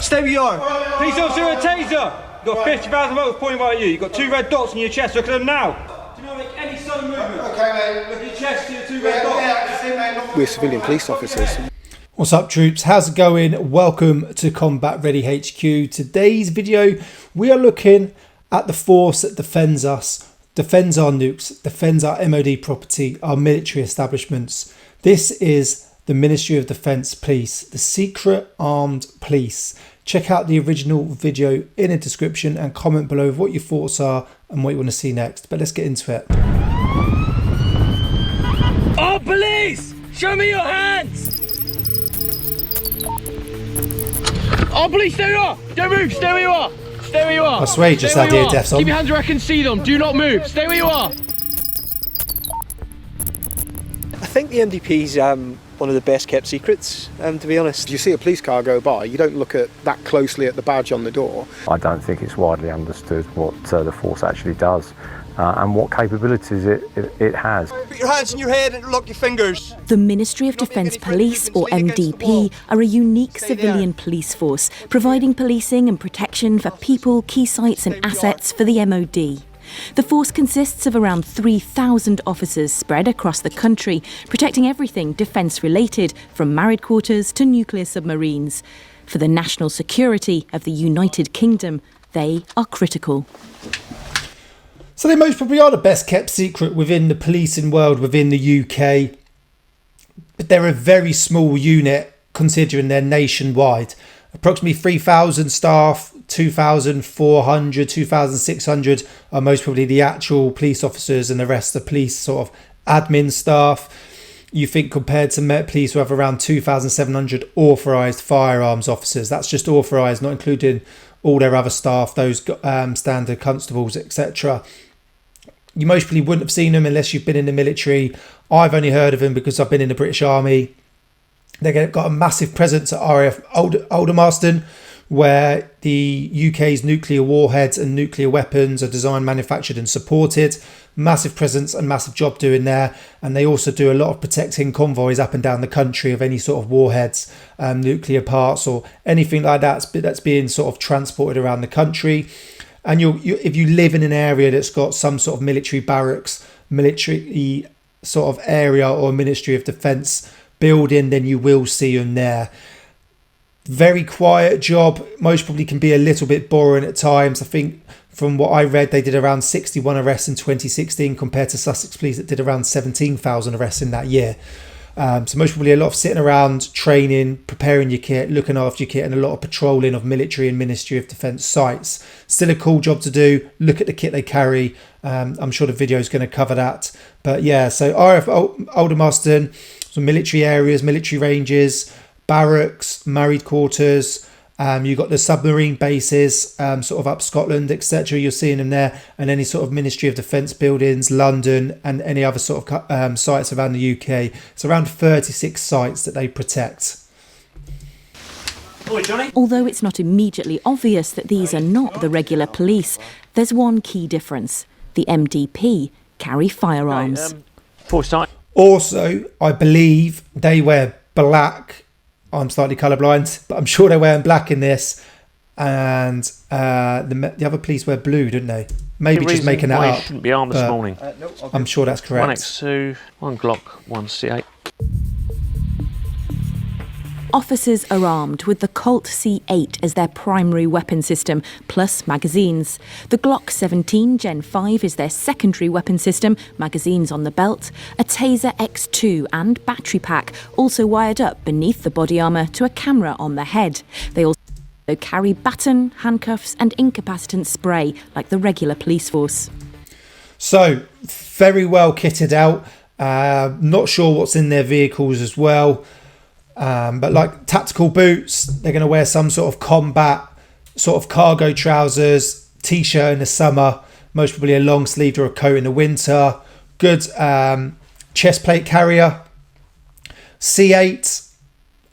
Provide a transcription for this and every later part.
Stay where you are. Police officer with a taser. You've got 50,000 volts pointing right at you. You've got 2 red dots on your chest. Look at them now. Do not make any sudden movement. Okay, mate. Look at your chest. See the 2 red dots. We're civilian police officers. What's up, troops? How's it going? Welcome to Combat Ready HQ. Today's video, we are looking at the force that defends us, defends our nukes, defends our MOD property, our military establishments. This is the Ministry of Defence Police, the secret armed police. Check out the original video in the description and comment below what your thoughts are and what you want to see next. But let's get into it. Oh, police! Show me your hands! Oh, police, stay where you are! Don't move, stay where you are! Stay where you are! I swear you just had the deaths on. Keep your hands where I can see them, do not move, stay where you are! I think the MDP's one of the best kept secrets, to be honest. You see a police car go by, you don't look at that closely at the badge on the door. I don't think it's widely understood what the force actually does and what capabilities it has. Put your hands on your head and lock your fingers. The Ministry of Defence Police, or MDP, are a unique civilian police force, providing policing and protection for people, key sites and assets for the MOD. The force consists of around 3,000 officers spread across the country, protecting everything defence-related, from married quarters to nuclear submarines. For the national security of the United Kingdom, they are critical. So they most probably are the best kept secret within the policing world within the UK. But they're a very small unit considering they're nationwide. Approximately 3,000 staff, 2,400, 2,600 are most probably the actual police officers, and the rest are police sort of admin staff. You think compared to Met Police, who have around 2,700 authorised firearms officers. That's just authorised, not including all their other staff, those standard constables, etc. You most probably wouldn't have seen them unless you've been in the military. I've only heard of them because I've been in the British Army. They've got a massive presence at RAF Aldermaston, where the UK's nuclear warheads and nuclear weapons are designed, manufactured and supported. Massive presence and massive job doing there. And they also do a lot of protecting convoys up and down the country of any sort of warheads, nuclear parts or anything like that that's being sort of transported around the country. And if you live in an area that's got some sort of military barracks, military sort of area or Ministry of Defence building, then you will see them there. Very quiet job, most probably can be a little bit boring at times. I think from what I read, they did around 61 arrests in 2016 compared to Sussex Police that did around 17,000 arrests in that year. So most probably a lot of sitting around, training, preparing your kit, looking after your kit, and a lot of patrolling of military and Ministry of Defence sites. Still a cool job to do. Look at the kit they carry. I'm sure the video is going to cover that. But yeah, so RAF Aldermaston, some military areas, military ranges, barracks, married quarters. You've got the submarine bases, sort of up Scotland, etc. You're seeing them there, and any sort of Ministry of Defence buildings, London, and any other sort of sites around the UK. It's around 36 sites that they protect. Although it's not immediately obvious that these are not the regular police, there's one key difference. The MDP carry firearms. Also, I believe they wear black. I'm slightly colourblind, but I'm sure they're wearing black in this. And the other police wear blue, don't they? Maybe just making that up. Shouldn't be armed this morning. No, I'm sure that's correct. 1X2, 1 Glock, 1 C8. Officers are armed with the Colt C8 as their primary weapon system, plus magazines. The Glock 17 Gen 5 is their secondary weapon system, magazines on the belt. A Taser X2 and battery pack, also wired up beneath the body armour to a camera on the head. They also carry baton, handcuffs and incapacitant spray, like the regular police force. So, very well kitted out. Not sure what's in their vehicles as well. But like tactical boots, they're going to wear some sort of combat, sort of cargo trousers, t-shirt in the summer, most probably a long sleeved or a coat in the winter. Good chest plate carrier. C8,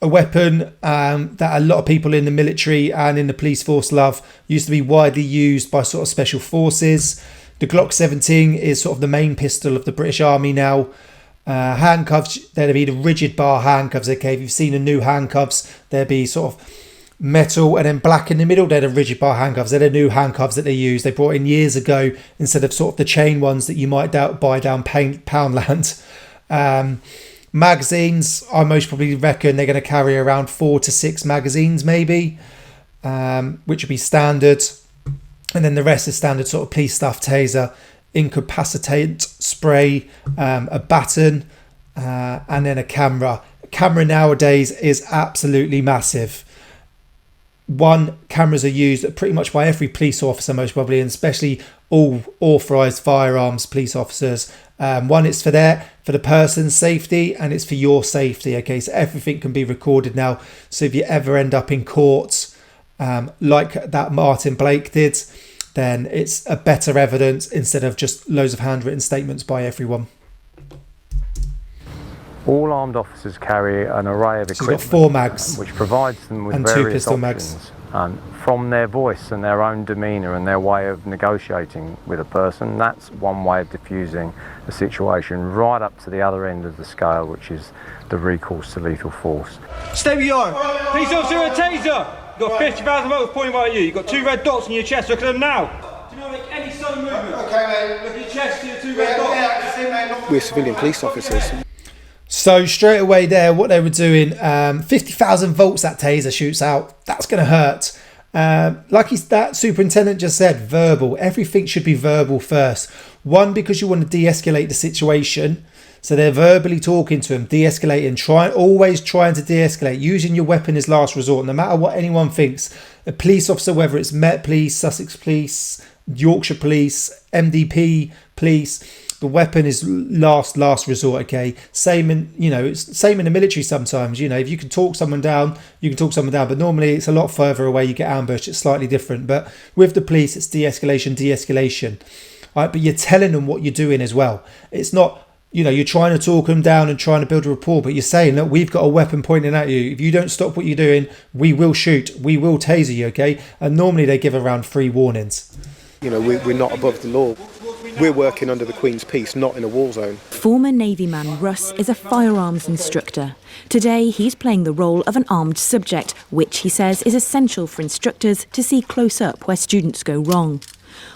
a weapon that a lot of people in the military and in the police force love. Used to be widely used by sort of special forces. The Glock 17 is sort of the main pistol of the British Army now. Handcuffs, there'd be the rigid bar handcuffs. Okay, if you've seen the new handcuffs, there'd be sort of metal, and then black in the middle. They're the rigid bar handcuffs. They're the new handcuffs that they use. They brought in years ago instead of sort of the chain ones that you might buy down Poundland. Magazines, I most probably reckon they're going to carry around 4 to 6 magazines maybe, which would be standard. And then the rest is standard sort of police stuff: taser, incapacitate spray, a baton, and then a camera. Camera nowadays is absolutely massive. Cameras are used pretty much by every police officer most probably, and especially all authorised firearms police officers. One, it's for the person's safety, and it's for your safety. Okay, so everything can be recorded now. So if you ever end up in court, like that Martin Blake did, then it's a better evidence instead of just loads of handwritten statements by everyone. All armed officers carry an array of equipment, you've got 4 mags, which provides them with and 2 various pistol options. mags. And from their voice and their own demeanour and their way of negotiating with a person, that's one way of diffusing a situation, right up to the other end of the scale, which is the recourse to lethal force. Stay where you are. Police officer with a taser. You've got 50,000 volts pointing right at you. You've got 2 red dots on your chest. Look at them now. Do you not make any sudden movement? Okay, mate. Look at your chest, your 2 red dots. Yeah, I can see, mate. We're civilian police officers. So straight away there, what they were doing, 50,000 volts that taser shoots out. That's going to hurt. That superintendent just said, verbal. Everything should be verbal first. One, because you want to de-escalate the situation. So they're verbally talking to him, de-escalating, always trying to de-escalate, using your weapon as last resort. No matter what anyone thinks, a police officer, whether it's Met Police, Sussex Police, Yorkshire Police, MDP Police, the weapon is last resort. Okay, same in it's same in the military sometimes. If you can talk someone down, you can talk someone down, but normally it's a lot further away. You get ambushed, it's slightly different. But with the police, it's de-escalation. All right, but you're telling them what you're doing as well. It's not, you're trying to talk them down and trying to build a rapport, but you're saying that we've got a weapon pointing at you. If you don't stop what you're doing, we will shoot. We will taser you. Okay, and normally they give around 3 warnings. We're not above the law. We're working under the Queen's peace, not in a war zone. Former Navy man Russ is a firearms instructor. Today, he's playing the role of an armed subject, which he says is essential for instructors to see close up where students go wrong.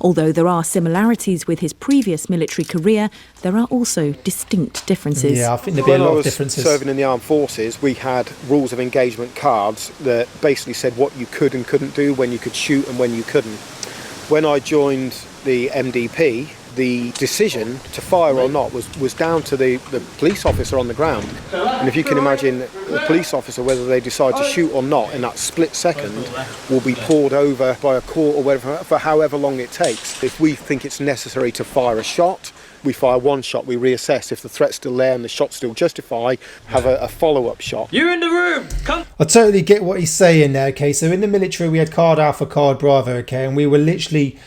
Although there are similarities with his previous military career, there are also distinct differences. Yeah, I think there'd be a lot of differences. When I was serving in the armed forces, we had rules of engagement cards that basically said what you could and couldn't do, when you could shoot and when you couldn't. When I joined the MDP, the decision to fire or not was down to the police officer on the ground. And if you can imagine, the police officer, whether they decide to shoot or not in that split second, will be poured over by a court or whatever for however long it takes. If we think it's necessary to fire a shot, we fire 1 shot, we reassess. If the threat's still there and the shot's still justified, have a follow-up shot. You in the room! Come! I totally get what he's saying there, okay? So in the military, we had card Alpha, card Bravo, okay? And we were literally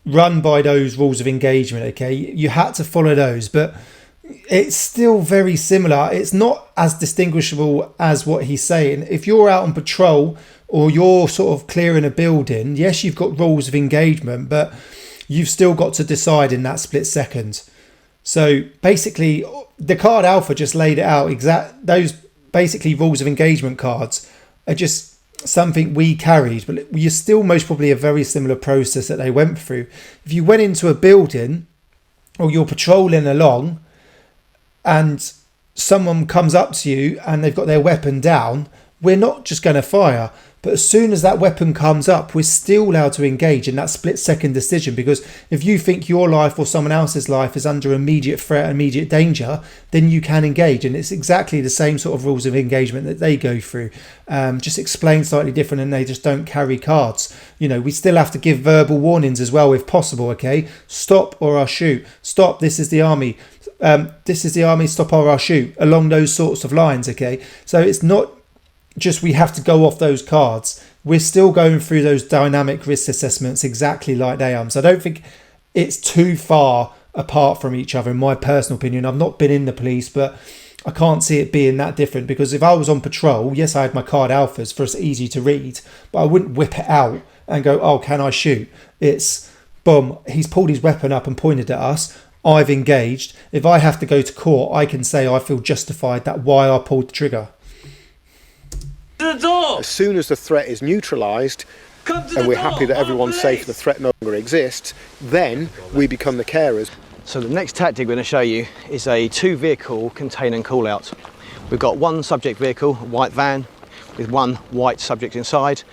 run by those rules of engagement, okay? You had to follow those, but it's still very similar. It's not as distinguishable as what he's saying. If you're out on patrol or you're sort of clearing a building, yes, you've got rules of engagement, but you've still got to decide in that split second. So basically, the card Alpha just laid it out. Those basically rules of engagement cards are just something we carried, but you still most probably a very similar process that they went through. If you went into a building or you're patrolling along and someone comes up to you and they've got their weapon down, we're not just going to fire. But as soon as that weapon comes up, we're still allowed to engage in that split-second decision, because if you think your life or someone else's life is under immediate threat, immediate danger, then you can engage. And it's exactly the same sort of rules of engagement that they go through, just explained slightly different, and they just don't carry cards. We still have to give verbal warnings as well if possible, okay? Stop or I'll shoot. Stop, this is the army. This is the army, stop or I'll shoot. Along those sorts of lines, okay? So it's not just we have to go off those cards. We're still going through those dynamic risk assessments exactly like they are. So I don't think it's too far apart from each other, in my personal opinion. I've not been in the police, but I can't see it being that different, because if I was on patrol, yes, I had my card Alphas for it's easy to read, but I wouldn't whip it out and go, oh, can I shoot? It's, boom, he's pulled his weapon up and pointed at us. I've engaged. If I have to go to court, I can say I feel justified that why I pulled the trigger. the door! As soon as the threat is neutralised, and we're happy that everyone's safe, the threat no longer exists, then we become the carers. So the next tactic we're going to show you is a 2-vehicle contain and call out. We've got one subject vehicle, a white van, with one white subject inside.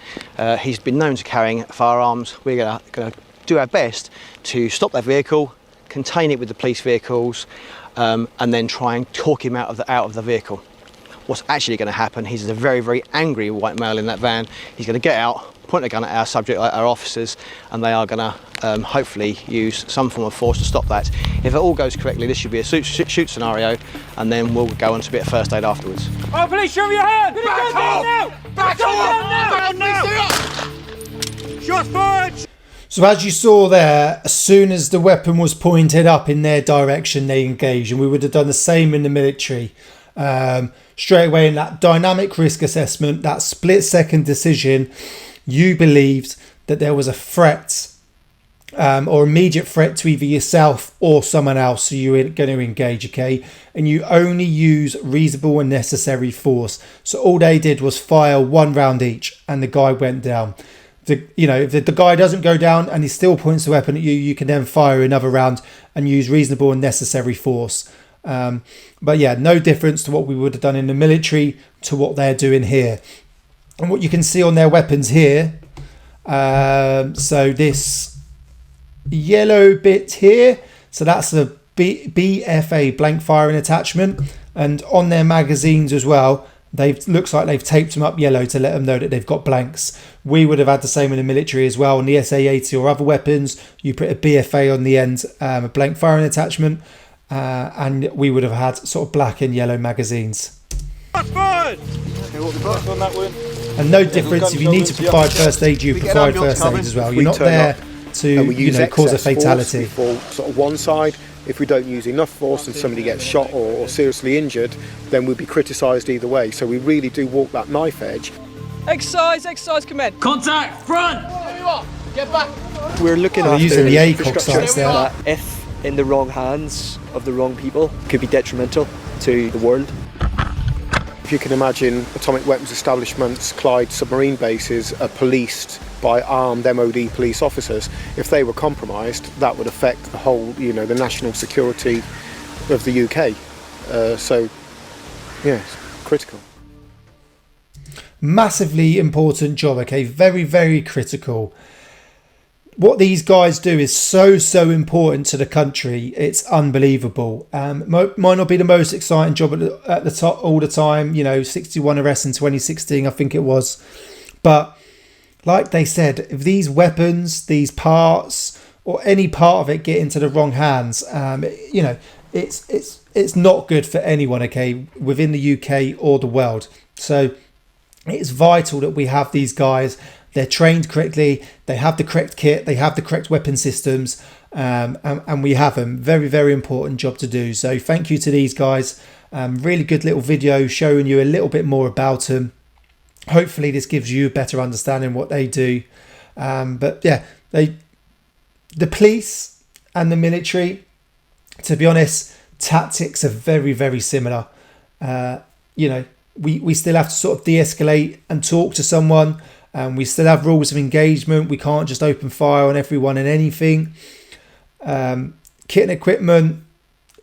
He's been known to carrying firearms. We're going to do our best to stop that vehicle, contain it with the police vehicles, and then try and talk him out of the vehicle. What's actually going to happen, he's a very, very angry white male in that van. He's going to get out, point a gun at our subject, our officers, and they are going to hopefully use some form of force to stop that. If it all goes correctly, this should be a shoot scenario, and then we'll go on to a bit of first aid afterwards. Oh, police, show me your hand! Back off! Back off! Now! Shots fired! So as you saw there, as soon as the weapon was pointed up in their direction, they engaged, and we would have done the same in the military. Straight away in that dynamic risk assessment, that split-second decision, you believed that there was a threat or immediate threat to either yourself or someone else, so you were going to engage, okay? And you only use reasonable and necessary force. So all they did was fire 1 round each, and the guy went down. If the guy doesn't go down and he still points the weapon at you, you can then fire another round and use reasonable and necessary force. But yeah, no difference to what we would have done in the military to what they're doing here. And what you can see on their weapons here, so this yellow bit here, so that's the BFA, blank firing attachment, and on their magazines as well, looks like they've taped them up yellow to let them know that they've got blanks. We would have had the same in the military as well. On the SA-80 or other weapons, you put a BFA on the end, a blank firing attachment, and we would have had sort of black and yellow magazines. And no difference, if you need to provide first aid, you provide first aid as well. You're not there to cause a fatality. For sort of one side. If we don't use enough force and somebody gets shot or seriously injured, then we'll be criticised either way. So we really do walk that knife edge. Exercise command. Contact, front! Get back. We're looking They're after using the ACOG infrastructure sites there. that, if in the wrong hands of the wrong people, could be detrimental to the world. If you can imagine, atomic weapons establishments, Clyde submarine bases are policed by armed MOD police officers. If they were compromised, that would affect the whole, the national security of the UK. So, yeah, it's critical. Massively important job, okay? Very, very critical. What these guys do is so important to the country. It's unbelievable. Might not be the most exciting job at the top all the time. 61 arrests in 2016, I think it was. But like they said, if these weapons, these parts, or any part of it get into the wrong hands, it's not good for anyone, okay, within the UK or the world. So it's vital that we have these guys. They're trained correctly. They have the correct kit. They have the correct weapon systems, and we have them. Very, very important job to do. So thank you to these guys. Really good little video showing you a little bit more about them. Hopefully this gives you a better understanding what they do. But yeah, the police and the military, to be honest, tactics are very, very similar. We still have to sort of de-escalate and talk to someone. We still have rules of engagement. We can't just open fire on everyone and anything. Kit and equipment,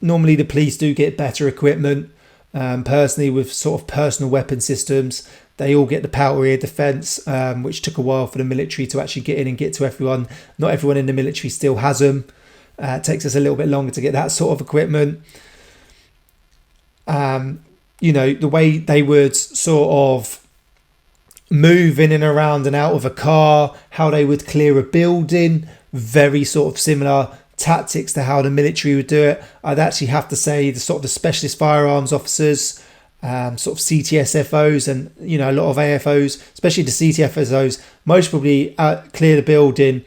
normally the police do get better equipment. Personally, with sort of personal weapon systems, they all get the powder ear defence, which took a while for the military to actually get in and get to everyone. Not everyone in the military still has them. It takes us a little bit longer to get that sort of equipment. The way they would sort of move in and around and out of a car, how they would clear a building, very sort of similar tactics to how the military would do it. I'd actually have to say the sort of the specialist firearms officers, sort of CTSFOs and a lot of AFOs, especially the CTFSOs, most probably clear the building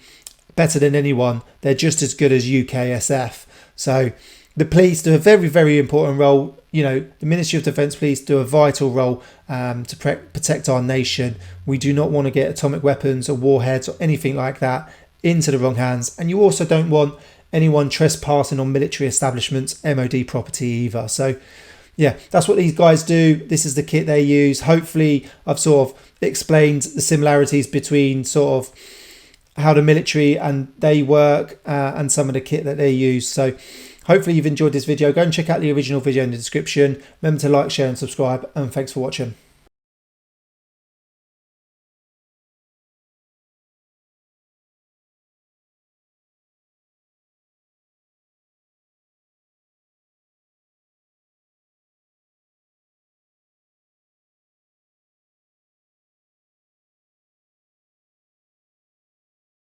better than anyone. They're just as good as UKSF. So the police do a very, very important role. The Ministry of Defence Police do a vital role to protect our nation. We do not want to get atomic weapons or warheads or anything like that into the wrong hands. And you also don't want anyone trespassing on military establishments, MOD property either. So yeah, that's what these guys do. This is the kit they use. Hopefully I've sort of explained the similarities between sort of how the military and they work and some of the kit that they use. So hopefully you've enjoyed this video. Go and check out the original video in the description. Remember to like, share and subscribe, and thanks for watching.